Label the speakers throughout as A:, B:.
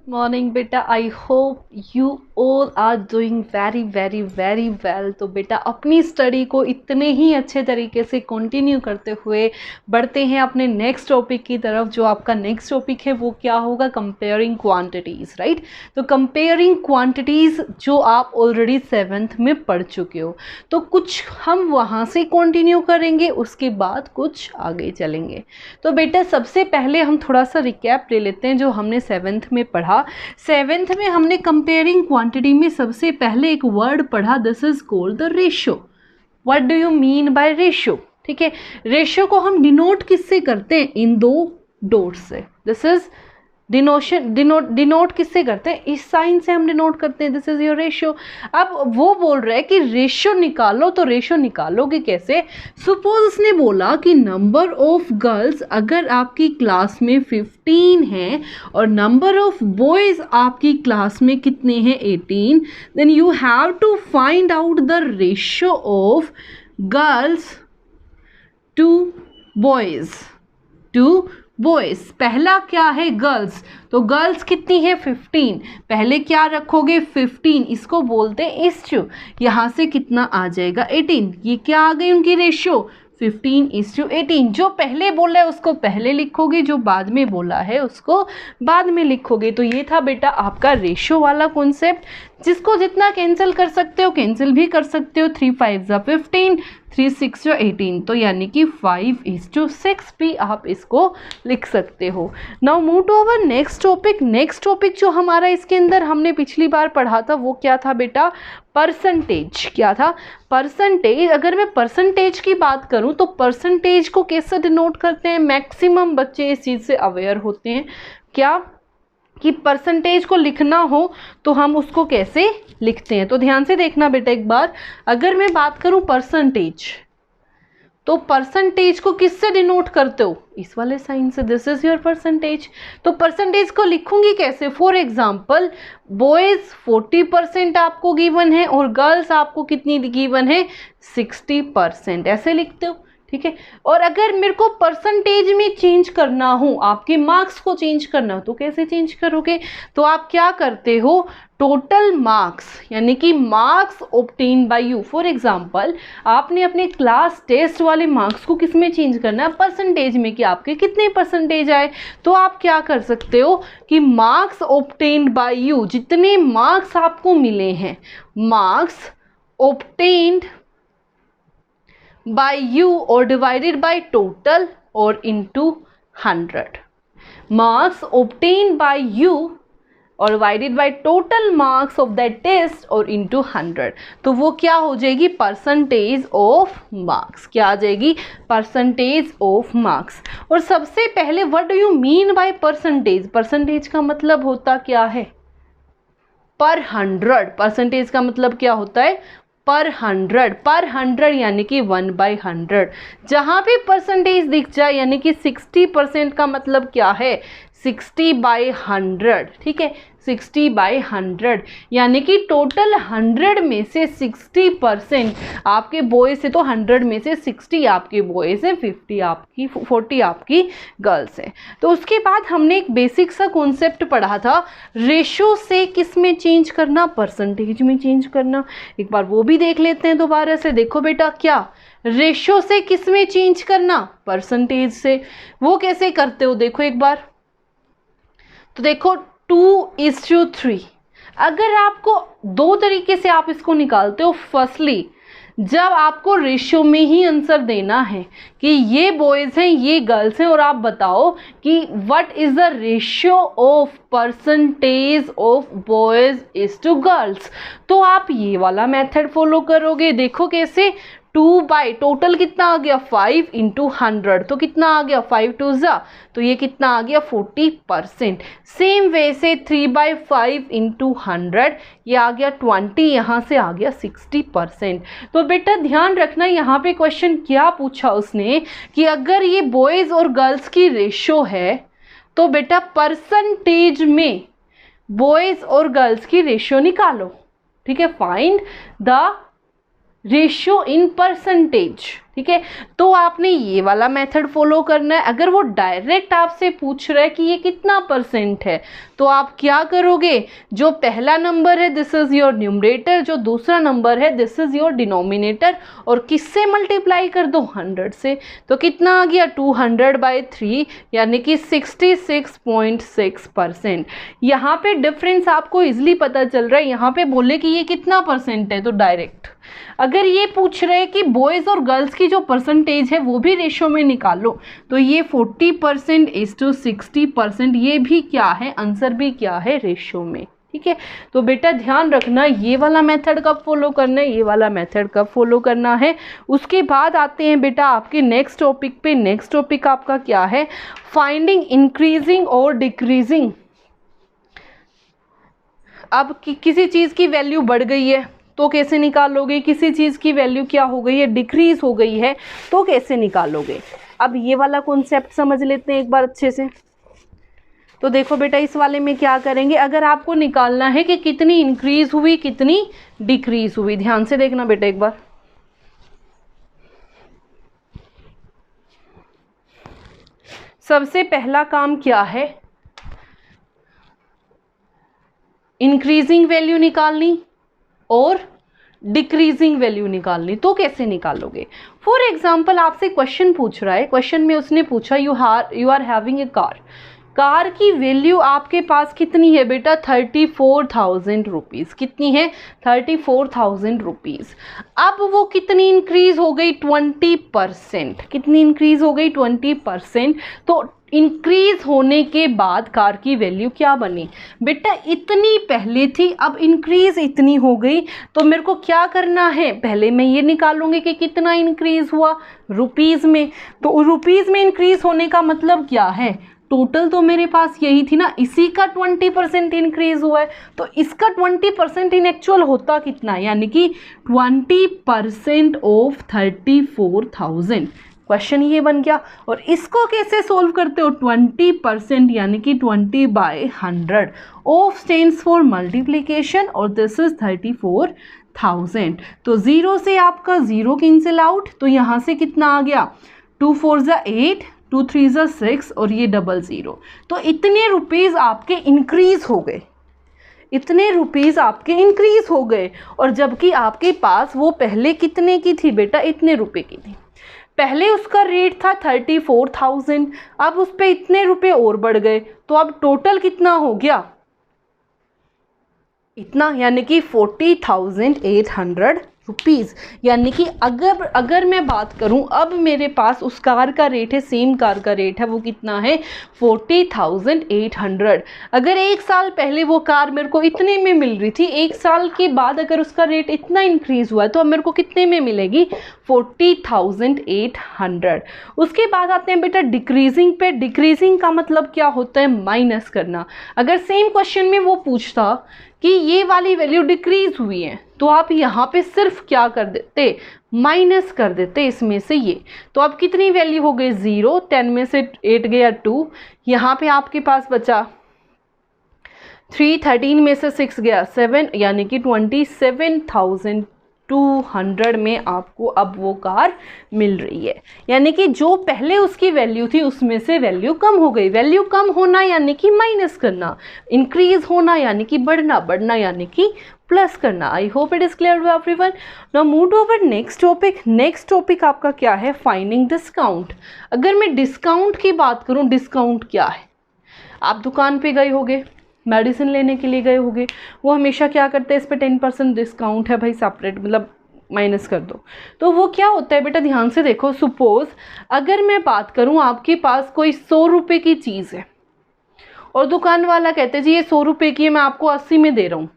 A: Morning बेटा। I hope you all are doing very very very well. तो बेटा अपनी स्टडी को इतने ही अच्छे तरीके से कंटिन्यू करते हुए बढ़ते हैं अपने नेक्स्ट टॉपिक की तरफ। जो आपका नेक्स्ट टॉपिक है वो क्या होगा? Comparing quantities, right. तो कंपेयरिंग क्वांटिटीज़ जो आप ऑलरेडी 7th में पढ़ चुके हो, तो कुछ हम वहाँ से कंटिन्यू करेंगे, उसके बाद कुछ आगे चलेंगे। तो बेटा सबसे पहले हम थोड़ा सा रिकैप ले लेते हैं जो हमने 7th में पढ़ा। 7th में हमने कंपेयरिंग क्वांटिटी में सबसे पहले एक वर्ड पढ़ा, this is called the ratio. What do you mean by ratio? ठीक है, रेशियो को हम डिनोट किससे करते हैं? इन दो डॉट से। दिस इज डिनोट किससे करते हैं? इस साइन से हम डिनोट करते हैं, दिस इज योर रेशियो। अब वो बोल रहा है कि रेशियो निकालो, तो रेशियो निकालोगे कैसे? सपोज उसने बोला कि नंबर ऑफ गर्ल्स अगर आपकी क्लास में 15 हैं और नंबर ऑफ बॉयज आपकी क्लास में कितने हैं? 18। Then you have to find out the ratio of girls to boys. पहला क्या है? गर्ल्स। तो गर्ल्स कितनी है? 15। पहले क्या रखोगे? 15, इसको बोलते हैं इस्टू। यहाँ से कितना आ जाएगा? 18। ये क्या आ गई उनकी रेशियो? 15:18। जो पहले बोला है उसको पहले लिखोगे, जो बाद में बोला है उसको बाद में लिखोगे। तो ये था बेटा आपका रेशियो वाला कॉन्सेप्ट, जिसको जितना कैंसिल कर सकते हो कैंसिल भी कर सकते हो। 3 5 15, 3 6 18, तो यानी कि 5:6 भी आप इसको लिख सकते हो। Now move to our next topic. Next topic जो हमारा इसके अंदर हमने पिछली बार पढ़ा था वो क्या था बेटा? परसेंटेज। क्या था? परसेंटेज। अगर मैं परसेंटेज की बात करूं तो परसेंटेज को कैसे डिनोट करते हैं? मैक्सिमम बच्चे इस चीज़ से अवेयर होते हैं क्या कि परसेंटेज को लिखना हो तो हम उसको कैसे लिखते हैं। तो ध्यान से देखना बेटा एक बार। अगर मैं बात करूं परसेंटेज, तो परसेंटेज को किससे डिनोट करते हो? इस वाले साइन से, दिस इज योर परसेंटेज। तो परसेंटेज को लिखूंगी कैसे? फॉर एग्जाम्पल बॉयज 40% आपको गिवन है और गर्ल्स आपको कितनी गिवन है? 60%। ऐसे लिखते हो, ठीक है। और अगर मेरे को परसेंटेज में चेंज करना हो, आपके मार्क्स को चेंज करना हो, तो कैसे चेंज करोगे? तो आप क्या करते हो? टोटल मार्क्स, यानी कि marks obtain bye you. For example आपने अपने क्लास टेस्ट वाले मार्क्स को किस में चेंज करना है? परसेंटेज में, कि आपके कितने परसेंटेज आए। तो आप क्या कर सकते हो कि मार्क्स ऑब्टेन्ड बाय यू, जितने मार्क्स आपको मिले हैं, marks obtained by you or divided by total or into 100. Marks obtained by you or divided by total marks of that test or into 100. तो वो क्या हो जाएगी? Percentage of marks. क्या आ जाएगी? Percentage of marks. और सबसे पहले what do you mean by percentage? Percentage का मतलब होता क्या है? पर 100। परसेंटेज का मतलब क्या होता है? पर 100 यानी कि 1/100। जहाँ भी परसेंटेज दिख जाए, यानी कि 60% का मतलब क्या है? 60/100, ठीक है। 60/100 यानी कि टोटल 100 में से 60% आपके बॉयज से, तो 100 में से 60 आपके बॉयज हैं, 40 आपकी गर्ल्स हैं। तो उसके बाद हमने एक बेसिक सा कॉन्सेप्ट पढ़ा था, रेशियो से किस में चेंज करना? परसेंटेज में चेंज करना। एक बार वो भी देख लेते हैं दोबारा से। देखो बेटा, क्या रेशियो से किस में चेंज करना? परसेंटेज से। वो कैसे करते हो? देखो एक बार। तो देखो 2:3। अगर आपको दो तरीके से आप इसको निकालते हो। फर्स्टली जब आपको रेशियो में ही आंसर देना है कि ये बॉयज हैं ये गर्ल्स हैं, और आप बताओ कि what is the ratio of percentage of boys is to girls, तो आप ये वाला मेथड फॉलो करोगे। देखो कैसे? 2 बाई टोटल कितना आ गया? 5 × 100, तो कितना आ गया? 5 2 ज़ा, तो ये कितना आ गया? 40%। सेम वे से 3/5 × 100, ये आ गया 20, यहाँ से आ गया 60%। तो बेटा ध्यान रखना, यहाँ पे क्वेश्चन क्या पूछा उसने कि अगर ये बॉयज़ और गर्ल्स की रेशियो है तो बेटा परसेंटेज में बॉयज़ और गर्ल्स की रेशियो निकालो, ठीक है। Find the ratio in percentage, ठीक है। तो आपने ये वाला मेथड फॉलो करना है। अगर वो डायरेक्ट आपसे पूछ रहा है कि ये कितना परसेंट है, तो आप क्या करोगे, जो पहला नंबर है दिस इज योर न्यूमरेटर, जो दूसरा नंबर है दिस इज योर डिनोमिनेटर, और किससे मल्टीप्लाई कर दो, 100 से। तो कितना आ गया, 200/3 यानी कि 66.6%। यहाँ पे डिफरेंस आपको इजिली पता चल रहा है। यहाँ पे बोले कि ये कितना परसेंट है, तो डायरेक्ट। अगर ये पूछ रहे हैं कि बॉयज़ और गर्ल्स की जो परसेंटेज है वो भी रेशो में निकालो, तो ये 40% इज टू 60%, ये भी क्या है, आंसर भी क्या है, रेशो में। ठीक है। तो बेटा ध्यान रखना, ये वाला मेथड कब फॉलो करना है, ये वाला मेथड कब फॉलो करना है। उसके बाद आते हैं बेटा आपके नेक्स्ट टॉपिक पे। नेक्स्ट टॉपिक आपका क्या है, फाइंडिंग इंक्रीजिंग और डिक्रीजिंग। अब किसी चीज़ की वैल्यू बढ़ गई है तो कैसे निकालोगे, किसी चीज़ की वैल्यू क्या हो गई है, डिक्रीज हो गई है, तो कैसे निकालोगे। अब ये वाला कॉन्सेप्ट समझ लेते हैं एक बार अच्छे से। तो देखो बेटा इस वाले में क्या करेंगे, अगर आपको निकालना है कि कितनी इंक्रीज हुई कितनी डिक्रीज हुई, ध्यान से देखना बेटा एक बार। सबसे पहला काम क्या है, इंक्रीजिंग वैल्यू निकालनी और डिक्रीजिंग वैल्यू निकालनी। तो कैसे निकालोगे, फॉर एग्जाम्पल आपसे क्वेश्चन पूछ रहा है, क्वेश्चन में उसने पूछा you are having a car, car की वैल्यू आपके पास कितनी है बेटा, 34,000 रुपीज़। कितनी है, 34,000 रुपीज़। अब वो कितनी इंक्रीज हो गई, 20%। कितनी इंक्रीज हो गई, 20%। तो इंक्रीज होने के बाद कार की वैल्यू क्या बनी बेटा, इतनी पहले थी, अब इंक्रीज इतनी हो गई। तो मेरे को क्या करना है, पहले मैं ये निकालूंगी कि कितना इंक्रीज हुआ रुपीज़ में। तो रुपीज़ में इंक्रीज होने का मतलब क्या है, टोटल तो मेरे पास यही थी ना, इसी का 20% इंक्रीज हुआ है। तो इसका 20% इन एक्चुअल होता कितना है, यानी कि 20% ऑफ 34,000। क्वेश्चन ये बन गया। और इसको कैसे सोल्व करते हो, 20% यानी कि 20/100। ऑफ स्टैंड्स फॉर मल्टीप्लीकेशन और दिस इज 34,000। तो 0 से आपका 0 कैंसिल आउट, तो यहाँ से कितना आ गया, 2 4 ज़ा 8, 2 3 ज़ा 6 और ये 00। तो इतने रुपीज़ आपके इंक्रीज हो गए, इतने रुपीज़ आपके इंक्रीज हो गए। और जबकि आपके पास वो पहले कितने की थी बेटा, इतने रुपए की थी। पहले उसका रेट था 34,000, अब उस पर इतने रुपए और बढ़ गए, तो अब टोटल कितना हो गया, इतना, यानी कि 40,800 रुपीज़। यानी कि अगर मैं बात करूं, अब मेरे पास उस कार का रेट है, सेम कार का रेट है, वो कितना है, 40,800। अगर एक साल पहले वो कार मेरे को इतने में मिल रही थी, एक साल के बाद अगर उसका रेट इतना इंक्रीज हुआ है, तो अब मेरे को कितने में मिलेगी, 40,800। उसके बाद आते हैं बेटा डिक्रीजिंग पे। डिक्रीजिंग का मतलब क्या होता है, माइनस करना। अगर सेम क्वेश्चन में वो पूछता कि ये वाली वैल्यू डिक्रीज हुई है, तो आप यहाँ पे सिर्फ क्या कर देते, माइनस कर देते इसमें से ये। तो अब कितनी वैल्यू हो गई, 0, 10 में से 8 गया 2, यहाँ पे आपके पास बचा 3, 13 में से 6 गया 7, यानी कि 27,200 में आपको अब वो कार मिल रही है। यानी कि जो पहले उसकी वैल्यू थी उसमें से वैल्यू कम हो गई। वैल्यू कम होना यानी कि माइनस करना, इंक्रीज होना यानी कि बढ़ना, बढ़ना यानी कि प्लस करना। I hope it is clear to everyone. Now move to our next topic. Next topic आपका क्या है, फाइंडिंग डिस्काउंट। अगर मैं डिस्काउंट की बात करूं, डिस्काउंट क्या है, आप दुकान पे गए होगे, मेडिसिन लेने के लिए गए होगे, वो हमेशा क्या करते हैं, इस पर 10% डिस्काउंट है भाई, सेपरेट मतलब माइनस कर दो। तो वो क्या होता है बेटा, ध्यान से देखो। सपोज अगर मैं बात करूं, आपके पास कोई 100 रुपये की चीज़ है और दुकान वाला कहते जी ये 100 रुपये की है, मैं आपको 80 में दे रहा हूँ,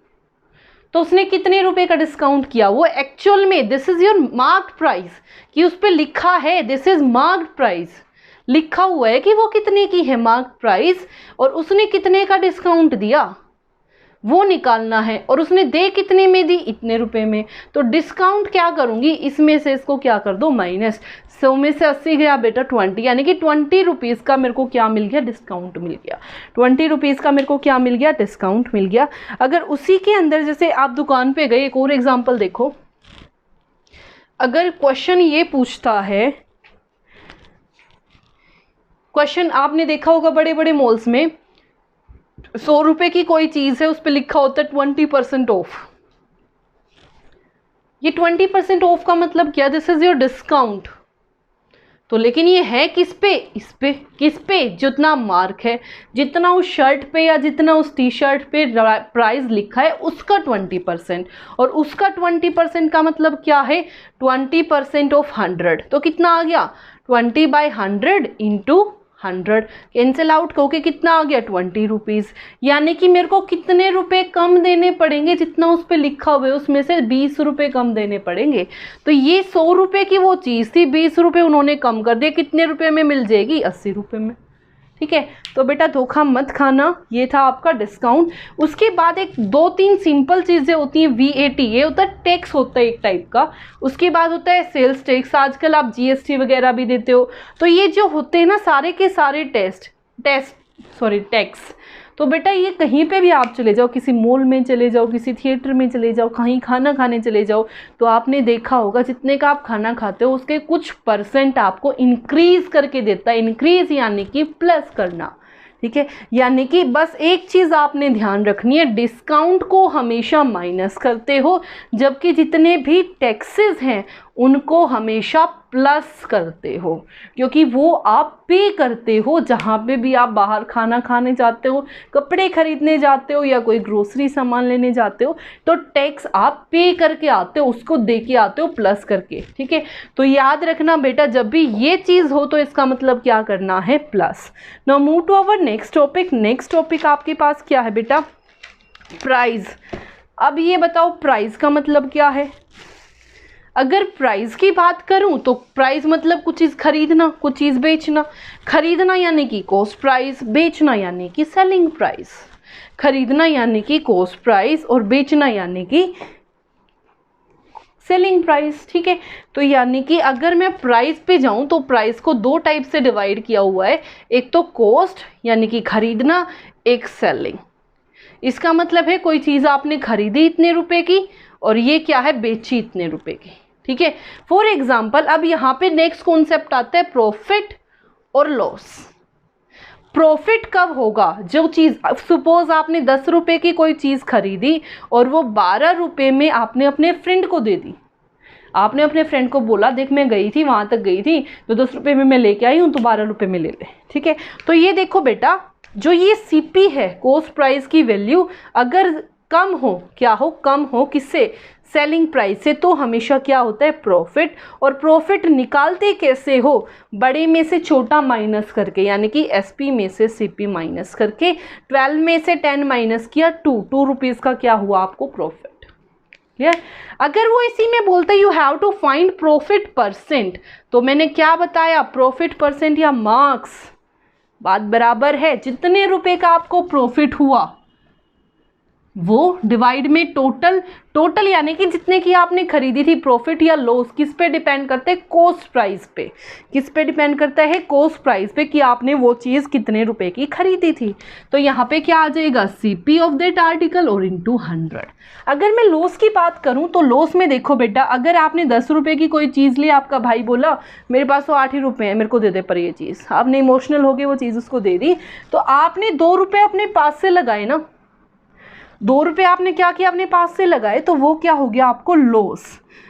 A: तो उसने कितने रुपए का डिस्काउंट किया, वो एक्चुअल में this is your marked price, कि उस पर लिखा है दिस इज मार्क्ड प्राइस, लिखा हुआ है कि वो कितने की है मार्क प्राइस, और उसने कितने का डिस्काउंट दिया वो निकालना है। और उसने दे कितने में दी, इतने रुपए में। तो डिस्काउंट क्या करूंगी, इसमें से इसको क्या कर दो, माइनस। 100 में से 80 गया बेटा 20, यानी कि 20 रुपीज़ का मेरे को क्या मिल गया, डिस्काउंट मिल गया। 20 रुपीज़ का मेरे को क्या मिल गया, डिस्काउंट मिल गया। अगर उसी के अंदर जैसे आप दुकान पे गए, एक और एग्जाम्पल देखो, अगर क्वेश्चन ये पूछता है, क्वेश्चन आपने देखा होगा बड़े बड़े मॉल्स में 100 रुपए की कोई चीज़ है, उस पर लिखा होता है 20% ऑफ। ये 20% ऑफ का मतलब क्या? This is your discount. तो लेकिन ये है किस पे? इस पे। किस पे? जितना मार्क है, जितना उस शर्ट पे या जितना उस टी शर्ट पे प्राइस लिखा है उसका 20%। और उसका 20% का मतलब क्या है? 20% ऑफ 100। तो कितना आ गया? 20/100 इंटू 100। कैंसिल आउट करके कितना आ गया? 20 रुपीज़। यानी कि मेरे को कितने रुपए कम देने पड़ेंगे? जितना उस पर लिखा हुआ है उसमें से 20 रुपए कम देने पड़ेंगे। तो ये 100 रुपए की वो चीज़ थी, 20 रुपए उन्होंने कम कर दिए। कितने रुपए में मिल जाएगी? 80 रुपए में। ठीक है, तो बेटा धोखा मत खाना। ये था आपका डिस्काउंट। उसके बाद एक 2-3 सिंपल चीज़ें होती हैं। VAT, ये होता है टैक्स, होता है एक टाइप का। उसके बाद होता है सेल्स टैक्स, आजकल आप GST वगैरह भी देते हो। तो ये जो होते हैं ना सारे के सारे टैक्स, तो बेटा ये कहीं पे भी आप चले जाओ, किसी मॉल में चले जाओ, किसी थिएटर में चले जाओ, कहीं खाना खाने चले जाओ, तो आपने देखा होगा जितने का आप खाना खाते हो उसके कुछ % आपको इंक्रीज करके देता है। इंक्रीज यानी कि प्लस करना। ठीक है, यानी कि बस एक चीज़ आपने ध्यान रखनी है, डिस्काउंट को हमेशा माइनस करते हो, जबकि जितने भी टैक्सेस हैं उनको हमेशा प्लस करते हो, क्योंकि वो आप पे करते हो। जहाँ पे भी आप बाहर खाना खाने जाते हो, कपड़े खरीदने जाते हो या कोई ग्रोसरी सामान लेने जाते हो, तो टैक्स आप पे करके आते हो, उसको दे के आते हो प्लस करके। ठीक है, तो याद रखना बेटा, जब भी ये चीज़ हो तो इसका मतलब क्या करना है? Plus. Now move to our next topic. Next topic आपके पास क्या है बेटा? प्राइस। अब ये बताओ प्राइस का मतलब क्या है? अगर प्राइस की बात करूं तो प्राइस मतलब कुछ चीज़ खरीदना, कुछ चीज़ बेचना। खरीदना यानी कि कॉस्ट प्राइस, बेचना यानी कि सेलिंग प्राइस। खरीदना यानी कि कॉस्ट प्राइस और बेचना यानी कि सेलिंग प्राइस। ठीक है, तो यानी कि अगर मैं प्राइस पे जाऊं तो प्राइस को 2 टाइप से डिवाइड किया हुआ है। एक तो कॉस्ट यानी कि खरीदना, एक सेलिंग। इसका मतलब है कोई चीज़ आपने खरीदी इतने रुपए की और ये क्या है? बेची इतने रुपए की। ठीक है, फॉर एग्जाम्पल अब यहाँ पे नेक्स्ट कॉन्सेप्ट आता है प्रॉफिट और लॉस। प्रॉफिट कब होगा? जो चीज़, सपोज आपने 10 रुपए की कोई चीज़ खरीदी और वो 12 रुपए में आपने अपने फ्रेंड को दे दी। आपने अपने फ्रेंड को बोला, देख मैं गई थी, वहाँ तक गई थी, तो 10 रुपए में मैं लेके आई हूँ, तो 12 रुपए में ले ले। ठीक है, तो ये देखो बेटा, जो ये CP है, कॉस्ट प्राइस की वैल्यू, अगर कम हो, क्या हो? कम हो किससे? सेलिंग प्राइस से, तो हमेशा क्या होता है? प्रॉफिट। और प्रॉफिट निकालते कैसे हो? बड़े में से छोटा माइनस करके, यानी कि SP में से CP माइनस करके। 12 में से 10 माइनस किया, 2 रुपीज़ का क्या हुआ आपको? प्रॉफिट। क्लियर? अगर वो इसी में बोलते you have to find profit %, तो मैंने क्या बताया? प्रॉफिट % या मार्क्स, बात बराबर है। जितने रुपए का आपको प्रॉफिट हुआ वो डिवाइड में टोटल यानी कि जितने की आपने खरीदी थी। प्रॉफिट या लॉस किस पे डिपेंड करते हैं? कॉस्ट प्राइस पे। किस पे डिपेंड करता है? कॉस्ट प्राइस पे, कि आपने वो चीज़ कितने रुपए की खरीदी थी। तो यहाँ पे क्या आ जाएगा? CP ऑफ दैट आर्टिकल और इंटू 100। अगर मैं लॉस की बात करूँ तो लॉस में देखो बेटा, अगर आपने 10 रुपए की कोई चीज़ ली, आपका भाई बोला मेरे पास तो 8 ही रुपए हैं, मेरे को दे दे पर ये चीज़, आपने इमोशनल हो गए वो चीज़ उसको दे दी, तो आपने 2 रुपये अपने पास से लगाए ना, 2 रुपये आपने क्या किया? अपने पास से लगाए, तो वो क्या हो गया आपको? लॉस।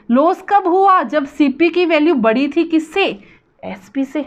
A: लॉस कब हुआ? जब CP की वैल्यू बड़ी थी किससे? SP से।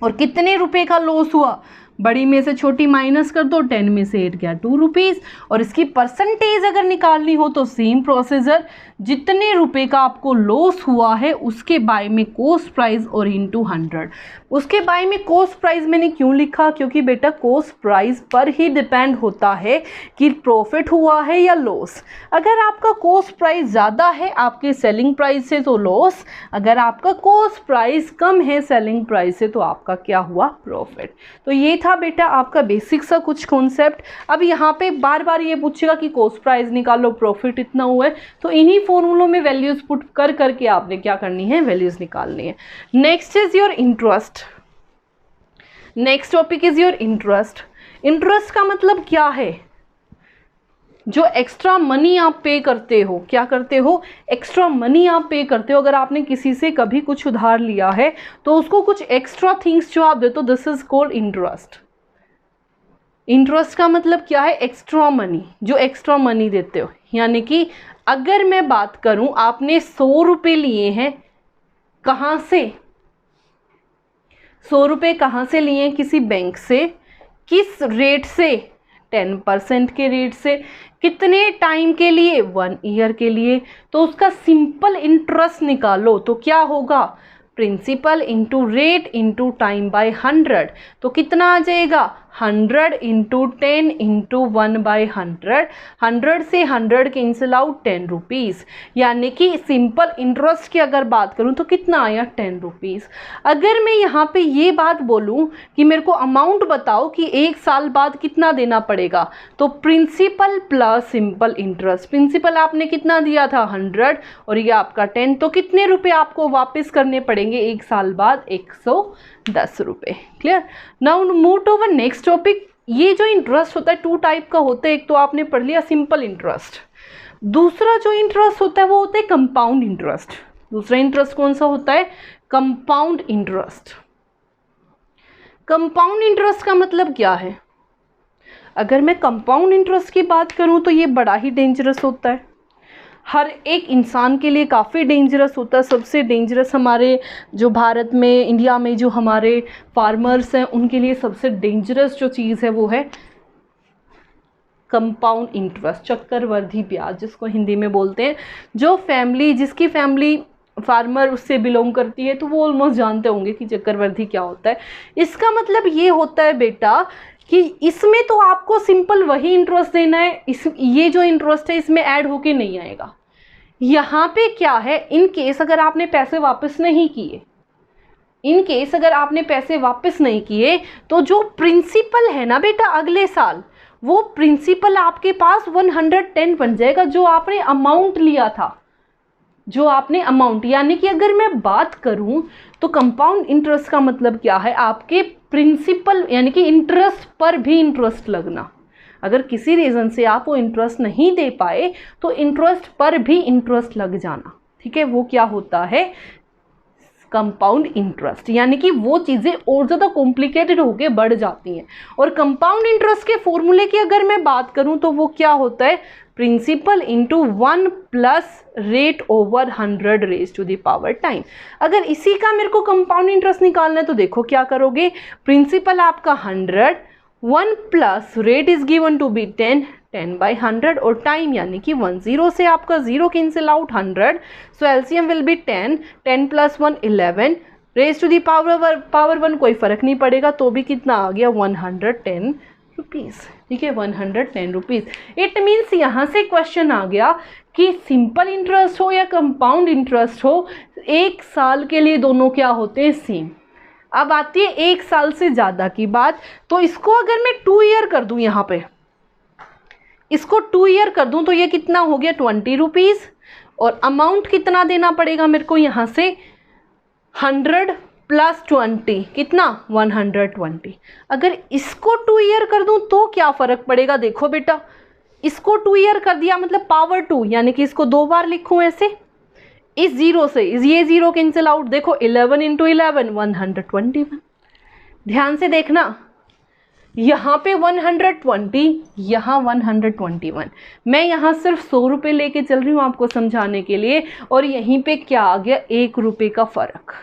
A: और कितने रुपए का लॉस हुआ? बड़ी में से छोटी माइनस कर दो, 10 में से 8 गया 2 रुपीज़। और इसकी परसेंटेज अगर निकालनी हो तो सेम प्रोसीजर, जितने रुपए का आपको लॉस हुआ है उसके बाय में कॉस्ट प्राइस और इंटू 100। उसके बाय में कॉस्ट प्राइस मैंने क्यों लिखा? क्योंकि बेटा कॉस्ट प्राइस पर ही डिपेंड होता है कि प्रॉफिट हुआ है या लॉस। अगर आपका कॉस्ट प्राइस ज़्यादा है आपके सेलिंग प्राइस से तो लॉस, अगर आपका कॉस्ट प्राइस कम है सेलिंग प्राइस से तो आपका क्या हुआ? प्रॉफिट। तो ये था बेटा आपका बेसिक सा कुछ कॉन्सेप्ट। अब यहाँ पे बार बार ये पूछेगा कि कॉस्ट प्राइस निकालो, प्रॉफिट इतना हुआ है, तो इन्हीं फॉर्मूलों में वैल्यूज पुट कर करके आपने क्या करनी है? वैल्यूज निकालनी है। Next is your interest. Next topic is your interest. Interest का मतलब क्या है? जो एक्स्ट्रा मनी आप पे करते हो, क्या करते हो, एक्स्ट्रा मनी आप पे करते हो। अगर आपने किसी से कभी कुछ उधार लिया है तो उसको कुछ एक्स्ट्रा थिंग्स जो आप देते हो, this is called interest. Interest का मतलब क्या है, एक्स्ट्रा मनी, जो एक्स्ट्रा मनी देते हो। यानी कि अगर मैं बात करूं, आपने 100 रुपये लिए हैं, कहाँ से, 100 रुपये कहाँ से लिए हैं, किसी बैंक से, किस रेट से, 10% के रेट से, कितने टाइम के लिए, 1 ईयर के लिए। तो उसका सिंपल इंटरेस्ट निकालो तो क्या होगा, principal into rate into time by 100। तो कितना आ जाएगा, 100 इंटू 10 इंटू 1/100। 100 से 100 कैंसिल आउट, 10 रुपीज़। यानी कि सिंपल इंटरेस्ट की अगर बात करूं तो कितना आया, 10 रुपीज़। अगर मैं यहाँ पे ये बात बोलूं कि मेरे को अमाउंट बताओ कि 1 साल बाद कितना देना पड़ेगा, तो principal plus simple interest. Principal आपने कितना दिया था, 100, और ये आपका 10, तो कितने रुपए आपको वापस करने पड़ेंगे 1 साल बाद, 110 रुपये। Clear. Now move to next topic. ये जो इंटरेस्ट होता है 2 टाइप का होता है। एक तो आपने पढ़ लिया सिंपल इंटरेस्ट, दूसरा जो इंटरेस्ट होता है वो होता है कंपाउंड इंटरेस्ट। दूसरा इंटरेस्ट कौन सा होता है, कंपाउंड इंटरेस्ट। कंपाउंड इंटरेस्ट का मतलब क्या है, अगर मैं कंपाउंड इंटरेस्ट की बात करूं तो ये बड़ा ही डेंजरस होता है, हर एक इंसान के लिए काफ़ी डेंजरस होता है। सबसे डेंजरस हमारे जो भारत में, इंडिया में जो हमारे फार्मर्स हैं उनके लिए सबसे डेंजरस जो चीज़ है वो है कंपाउंड इंटरेस्ट, चक्रवर्धी ब्याज, जिसको हिंदी में बोलते हैं। जो फैमिली, जिसकी फैमिली फार्मर उससे बिलोंग करती है तो वो ऑलमोस्ट जानते होंगे कि चक्रवर्धी क्या होता है। इसका मतलब ये होता है बेटा कि इसमें तो आपको सिंपल वही इंटरेस्ट देना है, ये जो इंटरेस्ट है इसमें ऐड होके नहीं आएगा। यहाँ पे क्या है, इन केस अगर आपने पैसे वापस नहीं किए, इन केस अगर आपने पैसे वापस नहीं किए तो जो प्रिंसिपल है ना बेटा अगले साल, वो प्रिंसिपल आपके पास 110 बन जाएगा, जो आपने अमाउंट लिया था, जो आपने अमाउंट। यानी कि अगर मैं बात करूं तो कंपाउंड इंटरेस्ट का मतलब क्या है, आपके प्रिंसिपल यानी कि इंटरेस्ट पर भी इंटरेस्ट लगना। अगर किसी रीज़न से आप वो इंटरेस्ट नहीं दे पाए तो इंटरेस्ट पर भी इंटरेस्ट लग जाना, ठीक है, वो क्या होता है, कंपाउंड इंटरेस्ट। यानी कि वो चीज़ें और ज़्यादा कॉम्प्लिकेटेड होके बढ़ जाती हैं। और कंपाउंड इंटरेस्ट के फॉर्मूले की अगर मैं बात करूं तो वो क्या होता है, principal into 1 plus rate over 100 raise to the power time. अगर इसी का मेरे को कंपाउंड इंटरेस्ट निकालना है तो देखो क्या करोगे, प्रिंसिपल आपका 100, 1 plus rate is given to be 10, 10/100, और टाइम यानी कि 10 से आपका 0 cancel out 100, so LCM will be 10, 10 plus 1 11, raise to the power 1 कोई फ़र्क नहीं पड़ेगा, तो भी कितना आ गया 110 रुपीज़, ठीक है, 110 रुपीज़। इट मीन्स यहाँ से क्वेश्चन आ गया कि सिंपल इंटरेस्ट हो या कंपाउंड इंटरेस्ट हो, 1 साल के लिए दोनों क्या होते हैं, सेम। अब आती है 1 साल से ज़्यादा की बात, तो इसको अगर मैं 2 ईयर कर दूँ, यहाँ पे इसको 2 ईयर कर दूं तो ये कितना हो गया 20 रुपीज़, और अमाउंट कितना देना पड़ेगा मेरे को यहाँ से 100 प्लस 20 कितना 120। अगर इसको 2 ईयर कर दूं तो क्या फ़र्क पड़ेगा, देखो बेटा, इसको 2 ईयर कर दिया मतलब पावर 2, यानी कि इसको 2 बार लिखूं ऐसे, इस 0 से ये 0 कैंसिल आउट, देखो 11 इंटू 11 121। ध्यान से देखना, यहाँ पे 120, यहाँ 121। मैं यहाँ सिर्फ 100 रुपये लेके चल रही हूँ आपको समझाने के लिए, और यहीं पे क्या आ गया, 1 रुपये का फ़र्क।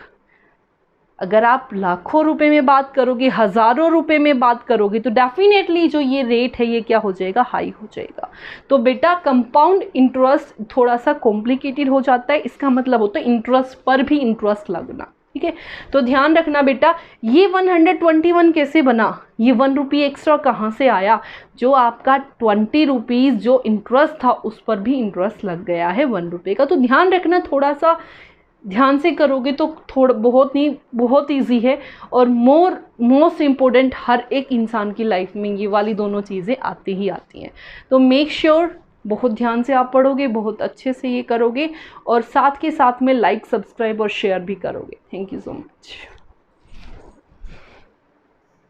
A: अगर आप लाखों रुपए में बात करोगे, हज़ारों रुपए में बात करोगे, तो डेफिनेटली जो ये रेट है ये क्या हो जाएगा, हाई हो जाएगा। तो बेटा कंपाउंड इंटरेस्ट थोड़ा सा कॉम्प्लिकेटेड हो जाता है, इसका मतलब होता है इंटरेस्ट पर भी इंटरेस्ट लगना, ठीक है। तो ध्यान रखना बेटा, ये 121 कैसे बना, ये 1 रुपये एक्स्ट्रा कहाँ से आया, जो आपका 20 रुपीज़ जो इंटरेस्ट था उस पर भी इंटरेस्ट लग गया है 1 रुपये का। तो ध्यान रखना, थोड़ा सा ध्यान से करोगे तो बहुत ईजी है, और मोस्ट इम्पोर्टेंट हर एक इंसान की लाइफ में ये वाली दोनों चीज़ें आती ही आती हैं। तो मेक श्योर बहुत ध्यान से आप पढ़ोगे, बहुत अच्छे से ये करोगे, और साथ के साथ में लाइक, सब्सक्राइब और शेयर भी करोगे। Thank you so much.